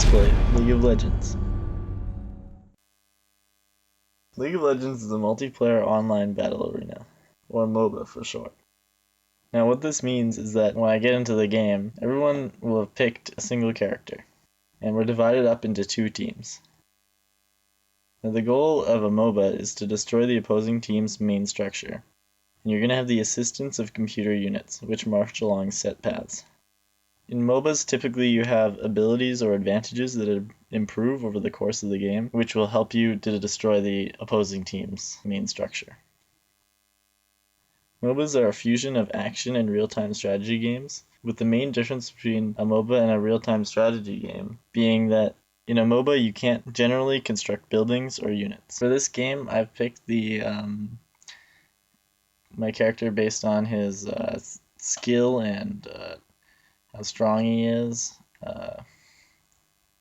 Let's play League of Legends. League of Legends is a multiplayer online battle arena, or MOBA for short. Now what this means is that when I get into the game, everyone will have picked a single character, and we're divided up into two teams. Now the goal of a MOBA is to destroy the opposing team's main structure, and you're going to have the assistance of computer units, which march along set paths. In MOBAs, typically you have abilities or advantages that improve over the course of the game, which will help you to destroy the opposing team's main structure. MOBAs are a fusion of action and real-time strategy games, with the main difference between a MOBA and a real-time strategy game being that in a MOBA you can't generally construct buildings or units. For this game, I've picked my character based on his skill and how strong he is.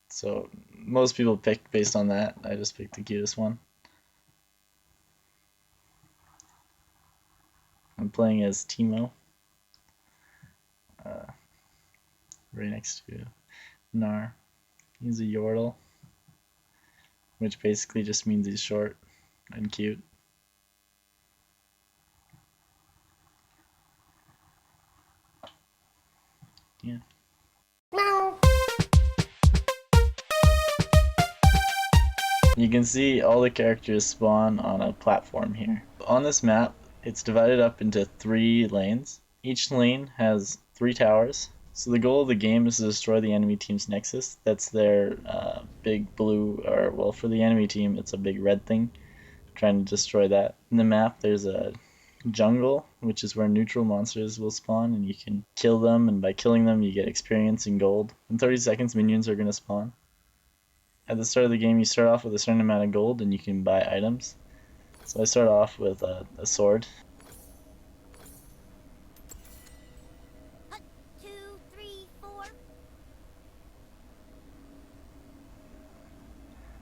So most people pick based on that. I just picked the cutest one. I'm playing as Teemo. Right next to Gnar. He's a Yordle, which basically just means he's short and cute. Yeah. You can see all the characters spawn on a platform here. On this map, it's divided up into 3 lanes. Each lane has 3 towers. So the goal of the game is to destroy the enemy team's nexus. That's their big blue, or well, for the enemy team, it's a big red thing. Trying to destroy that. In the map, there's a jungle, which is where neutral monsters will spawn, and you can kill them, and by killing them you get experience and gold. In 30 seconds minions are going to spawn. At the start of the game you start off with a certain amount of gold and you can buy items. So I start off with a sword. 1, 2, 3, 4.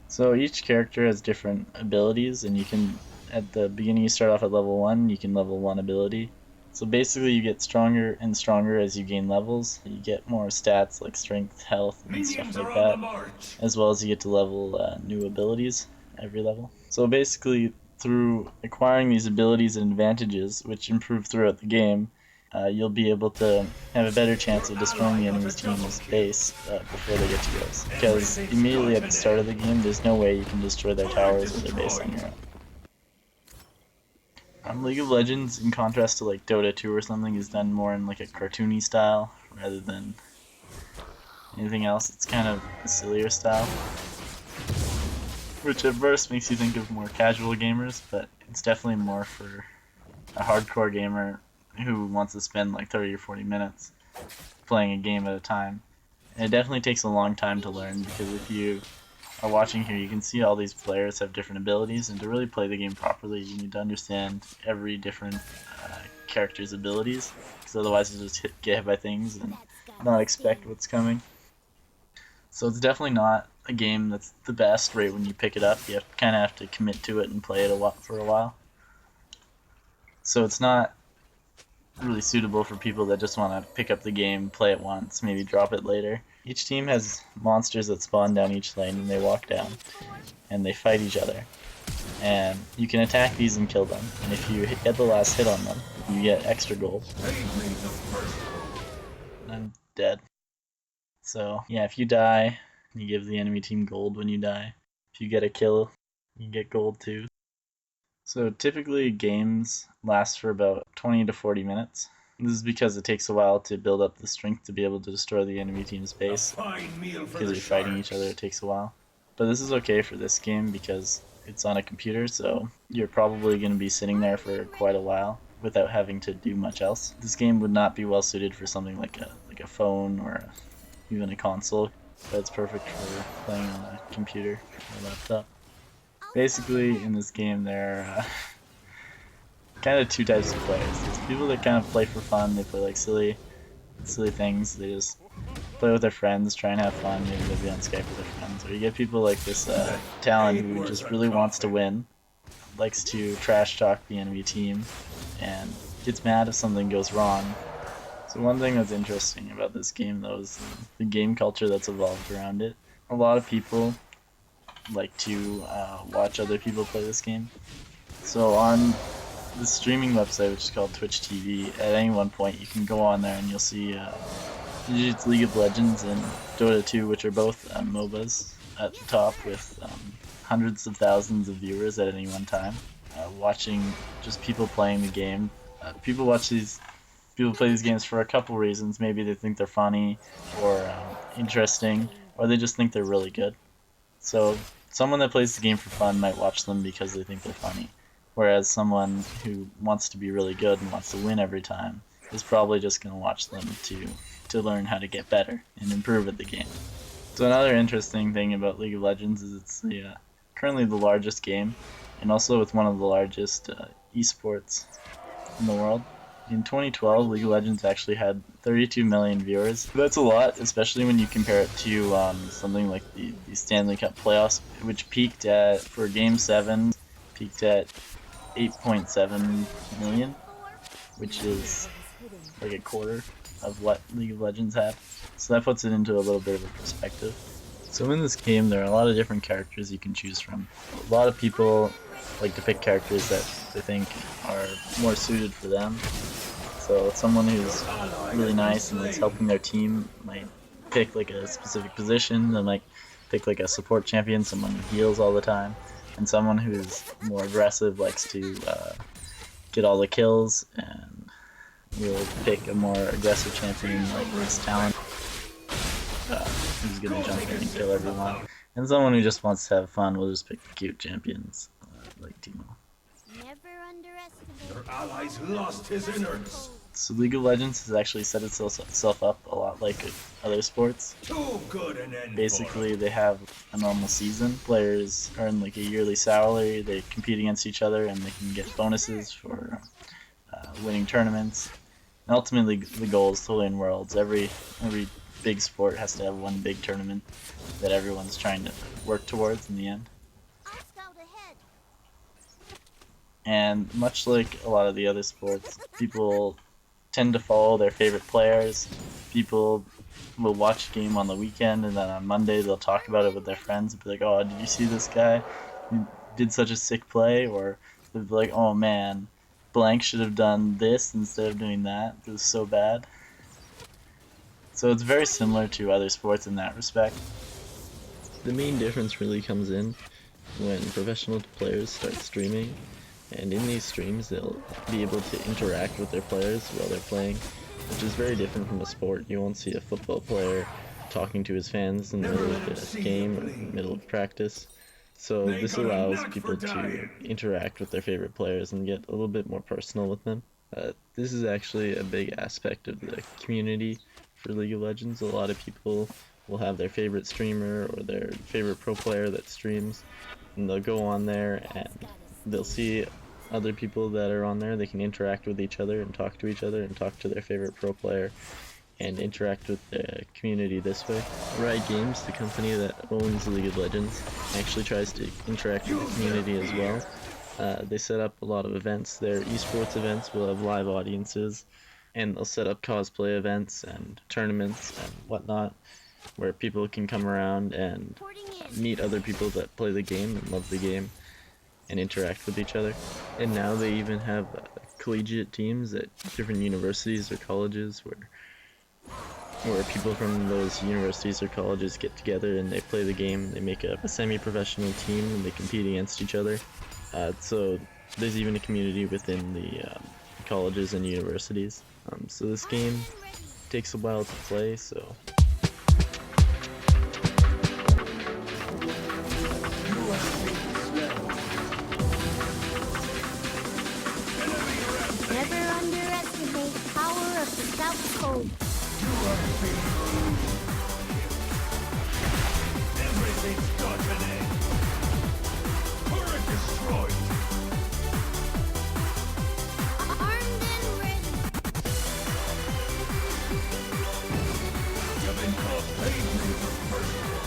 So each character has different abilities, and you can, at the beginning you start off at level 1, you can level 1 ability. So basically you get stronger and stronger as you gain levels. You get more stats like strength, health, and stuff like that, as well as you get to level new abilities every level. So basically through acquiring these abilities and advantages, which improve throughout the game, you'll be able to have a better chance of destroying the enemy team's base before they get to yours. Because immediately at the start of the game, there's no way you can destroy their towers or their base on your own. League of Legends, in contrast to like Dota 2 or something, is done more in like a cartoony style rather than anything else. It's kind of a sillier style, which at first makes you think of more casual gamers, but it's definitely more for a hardcore gamer who wants to spend like 30 or 40 minutes playing a game at a time. And it definitely takes a long time to learn, because if you are watching here, you can see all these players have different abilities, and to really play the game properly you need to understand every different character's abilities, because otherwise you just get hit by things and not expect what's coming. So it's definitely not a game that's the best right when you pick it up. You kind of have to commit to it and play it for a while. So it's not really suitable for people that just want to pick up the game, play it once, maybe drop it later. Each team has monsters that spawn down each lane, and they walk down and they fight each other, and you can attack these and kill them, and if you get the last hit on them you get extra gold. I'm dead. So yeah, if you die you give the enemy team gold when you die. If you get a kill you get gold too. So typically games last for about 20 to 40 minutes. This is because it takes a while to build up the strength to be able to destroy the enemy team's base. Because you're fighting each other, it takes a while. But this is okay for this game because it's on a computer, so you're probably going to be sitting there for quite a while without having to do much else. This game would not be well suited for something like a phone or even a console, but it's perfect for playing on a computer or laptop. Basically, in this game, there are kind of 2 types of players. There's people that kind of play for fun. They play like silly things. They just play with their friends, try and have fun. Maybe they'll be on Skype with their friends. Or you get people like this Talon who just really wants to win, likes to trash talk the enemy team, and gets mad if something goes wrong. So one thing that's interesting about this game, though, is the game culture that's evolved around it. a lot of people like to watch other people play this game. So on the streaming website, which is called Twitch TV, at any one point you can go on there and you'll see usually it's League of Legends and Dota 2, which are both MOBAs at the top with hundreds of thousands of viewers at any one time, watching just people playing the game. People play these games for a couple reasons. Maybe they think they're funny or interesting, or they just think they're really good. So someone that plays the game for fun might watch them because they think they're funny, whereas someone who wants to be really good and wants to win every time is probably just going to watch them to learn how to get better and improve at the game. So another interesting thing about League of Legends is it's currently the largest game, and also it's one of the largest esports in the world. In 2012, League of Legends actually had 32 million viewers. That's a lot, especially when you compare it to something like the Stanley Cup playoffs, which peaked at, for Game 7, peaked at 8.7 million, which is like a quarter of what League of Legends had. So that puts it into a little bit of a perspective. So in this game, there are a lot of different characters you can choose from. A lot of people like to pick characters that they think are more suited for them. So someone who's really nice and is helping their team might pick like a specific position. They might pick like a support champion, someone who heals all the time, and someone who's more aggressive, likes to get all the kills, and will pick a more aggressive champion like this talent, who's gonna jump in and kill everyone. And someone who just wants to have fun will just pick the cute champions like Teemo. Never underestimate. Your allies lost his innards. So League of Legends has actually set itself up a lot like other sports. Too good an end. Basically, they have a normal season. Players earn like a yearly salary. They compete against each other, and they can get bonuses for winning tournaments. And ultimately, the goal is to win worlds. Every big sport has to have one big tournament that everyone's trying to work towards in the end. I'll scout ahead. And much like a lot of the other sports, people tend to follow their favorite players. People will watch a game on the weekend, and then on Monday they'll talk about it with their friends and be like, oh, did you see this guy? He did such a sick play. Or they'll be like, oh man, blank should have done this instead of doing that. It was so bad. So it's very similar to other sports in that respect. The main difference really comes in when professional players start streaming, and in these streams they'll be able to interact with their players while they're playing, which is very different from a sport. You won't see a football player talking to his fans in the middle of the game or middle of practice. So this allows people to interact with their favorite players and get a little bit more personal with them. This is actually a big aspect of the community for League of Legends. A lot of people will have their favorite streamer or their favorite pro player that streams, and they'll go on there and they'll see other people that are on there. They can interact with each other and talk to each other and talk to their favorite pro player and interact with the community this way. Riot Games, the company that owns League of Legends, actually tries to interact with the community as well. They set up a lot of events. Their esports events will have live audiences, and they'll set up cosplay events and tournaments and whatnot, where people can come around and meet other people that play the game and love the game and interact with each other. And now they even have collegiate teams at different universities or colleges where people from those universities or colleges get together and they play the game. They make a semi-professional team and they compete against each other. So there's even a community within the colleges and universities. So this game takes a while to play, so Never underestimate the power of the scout code. Everything's got an end. Turret destroyed. Armed and ready. You've been called painfully for personal.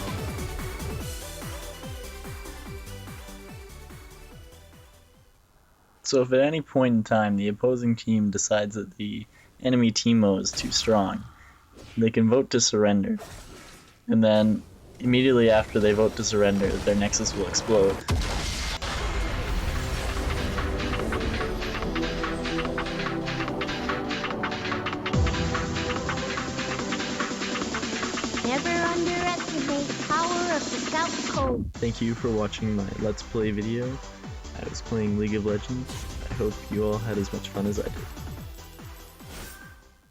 So if at any point in time the opposing team decides that the enemy Teemo is too strong, they can vote to surrender. And then immediately after they vote to surrender, their nexus will explode. Never underestimate the power of the South Code. Thank you for watching my Let's Play video. I was playing League of Legends. I hope you all had as much fun as I did.